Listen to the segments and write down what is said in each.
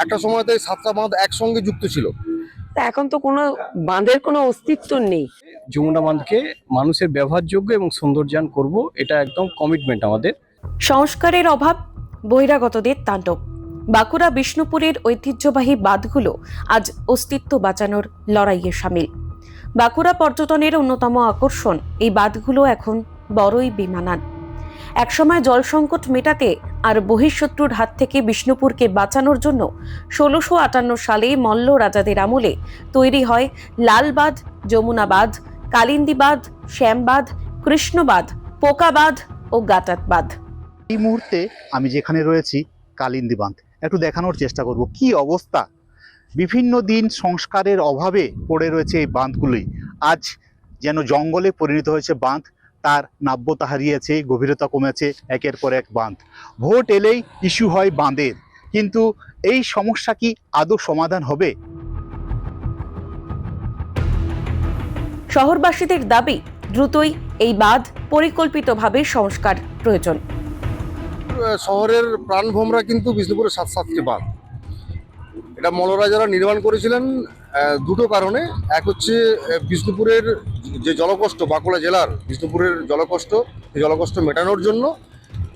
একটা সময়তে 7টা বাঁধ একসঙ্গে যুক্ত ছিল। তা এখন তো কোনো বাঁধের কোনো অস্তিত্ব নেই। যমুনা বাঁধকে মানুষের ব্যবহারযোগ্য এবং সৌন্দর্যায়ন করব, এটা একদম কমিটমেন্ট আমাদের। সংস্কারের অভাব, বহিরাগতদের তাণ্ডব। বাঁকুড়া বিষ্ণুপুরের ঐতিহ্যবাহী বাঁধগুলো আজ অস্তিত্ব বাঁচানোর লড়াইয়ে সামিল। বাঁকুড়া পর্যটনের অন্যতম আকর্ষণ এই বাঁধগুলো এখন বড়ই বেমানান। একসময় জল সংকট মেটাতে আর বহিঃশত্রুর হাত থেকে বিষ্ণুপুরকে বাঁচানোর জন্য ১৬৫৮ সালে মল্ল রাজাদের আমলে তৈরি হয় লাল বাঁধ, যমুনা বাঁধ, কালিন্দী বাঁধ, শ্যাম বাঁধ, কৃষ্ণ বাঁধ, পোকা বাঁধ ও গাটাত বাঁধ। এই মুহূর্তে আমি যেখানে রয়েছি কালিন্দী বাঁধ, একটু দেখানোর চেষ্টা করব কি অবস্থা। বিভিন্ন দিন সংস্কারের অভাবে পড়ে রয়েছে এই বাঁধগুলি, আজ যেন জঙ্গলে পরিণত হয়েছে বাঁধ। তার নাব্যতা হারিয়েছে, গভীরতা কমেছে, একের পর এক বাঁধ। ভোট এলেই ইস্যু হয় বাঁধের, কিন্তু এই সমস্যা কি আদৌ সমাধান হবে? শহরবাসীদের দাবি, দ্রুতই এই বাঁধ পরিকল্পিতভাবে সংস্কার প্রয়োজন। শহরের প্রাণভোমরা কিন্তু বিষ্ণুপুরের 7টি বাঁধ। এটা মল্লরাজারা নির্মাণ করেছিলেন দুটো কারণে। এক হচ্ছে বিষ্ণুপুরের যে জলকষ্ট, বাঁকুড়া জেলার বিষ্ণুপুরের জলকষ্ট, এই জলকষ্ট মেটানোর জন্য,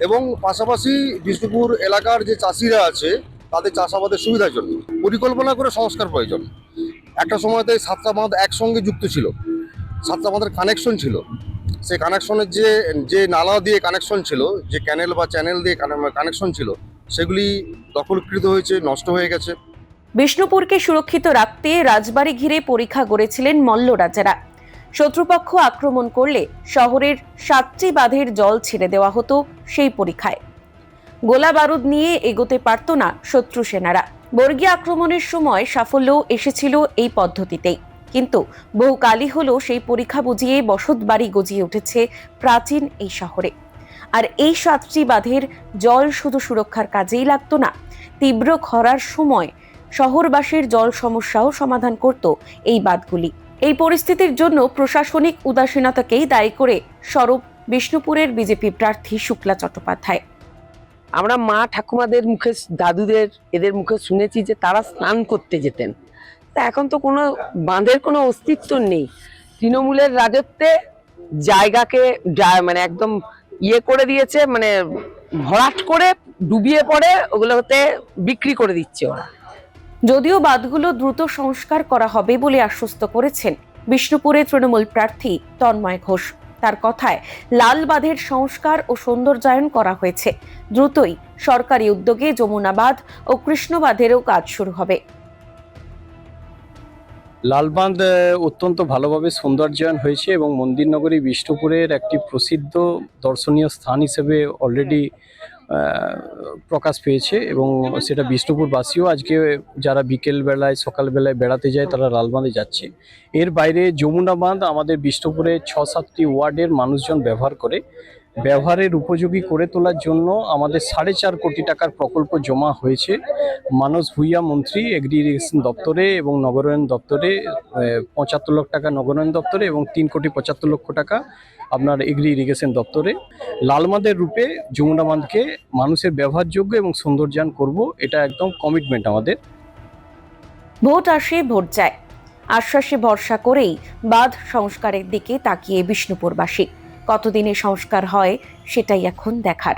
এবং পাশাপাশি বিষ্ণুপুর এলাকার যে চাষিরা আছে তাদের চাষাবাদের সুবিধার জন্য পরিকল্পনা করে সংস্কার প্রয়োজন। একটা সময়তে 7টা বাঁধ একসঙ্গে যুক্ত ছিল, 7টা বাঁধের কানেকশন ছিল। সেই কানেকশনের যে নালা দিয়ে কানেকশন ছিল, যে ক্যানেল বা চ্যানেল দিয়ে কানেকশন ছিল, সেগুলি দখলকৃত হয়েছে, নষ্ট হয়ে গেছে। বিষ্ণুপুরকে সুরক্ষিত রাখতে রাজবাড়ি ঘিরে পরীক্ষা গড়েছিলেন মল্ল রাজারা। শত্রুপক্ষ আক্রমণ করলে শহরের 7টি বাঁধের জল ছেড়ে দেওয়া হতো সেই পরীক্ষায়। গোলা বারুদ নিয়ে এগোতে পারত না শত্রু সেনারা। বর্গী আক্রমণের সময় সাফল্য এসেছিল এই পদ্ধতিতেই, কিন্তু বহুকালই হলো সেই পরীক্ষা বুঝিয়ে বসত বাড়ি গজিয়ে উঠেছে প্রাচীন এই শহরে। আর এই 7টি বাঁধের জল শুধু সুরক্ষার কাজেই লাগতো না, তীব্র খরার সময় শহরবাসীর জল সমস্যাও সমাধান করত এই বাঁধগুলি। এই পরিস্থিতির জন্য প্রশাসনিক উদাসীনতাকেই দায়ী করে স্বরূপ বিষ্ণুপুরের বিজেপি প্রার্থী শুক্লা চট্টোপাধ্যায়। আমরা মা ঠাকুমাদের মুখে, দাদুদের, এদের মুখে শুনেছি যে তারা স্নান করতে যেতেন। তা এখন তো কোনো বাঁধের কোনো অস্তিত্ব নেই। তৃণমূলের রাজত্বে জায়গাকে মানে একদম করে দিয়েছে, মানে ভরাট করে ডুবিয়ে পড়ে ওগুলোতে বিক্রি করে দিচ্ছে ওরা। যদিও বাঁধগুলো দ্রুত সংস্কার করা হবে বলে আশ্বস্ত করেছেন বিষ্ণুপুরের তৃণমূল প্রার্থী তন্ময় ঘোষ। তার কথায় লাল বাঁধের সংস্কার ও সৌন্দর্যায়ন করা হয়েছে। দ্রুতই সরকারি উদ্যোগে যমুনা বাঁধ ও কৃষ্ণ বাঁধেরও কাজ শুরু হবে। লালবাঁধ অত্যন্ত ভালোভাবে সৌন্দর্যায়ন হয়েছে এবং মন্দির নগরী বিষ্ণুপুরের একটি প্রসিদ্ধ দর্শনীয় স্থান হিসেবে অলরেডি প্রকাশ পেয়েছে, এবং সেটা বিষ্ণুপুরবাসীও আজকে যারা বিকেল বেলায় সকালবেলায় বেড়াতে যায় তারা লালবাঁধে যাচ্ছে। এর বাইরে যমুনা বাঁধ আমাদের বিষ্ণুপুরের 6-7টি ওয়ার্ডের মানুষজন ব্যবহার করে। ব্যবহারের উপযোগী করে তোলার জন্য আমাদের 4.5 কোটি টাকার প্রকল্প জমা হয়েছে মানস ভূঁইয়া মন্ত্রী এগ্রি ইরিগেশন দপ্তরে এবং নগরায়ণ দপ্তরে। 75 লক্ষ টাকা নগরায়ণ দপ্তরে এবং 3,75 লক্ষ টাকা আপনার এগ্রি ইরিগেশন দপ্তরে। লালবাঁধের রূপে যমুনা বাঁধকে মানুষের ব্যবহারযোগ্য এবং সৌন্দর্যায়ন করব, এটা একদম কমিটমেন্ট আমাদের। ভোট আসে, ভোট যায়, আশ্বাসে ভরসা করেই বাঁধ সংস্কারের দিকে তাকিয়ে বিষ্ণুপুরবাসী। কতদিনে সংস্কার হয় সেটাই এখন দেখার।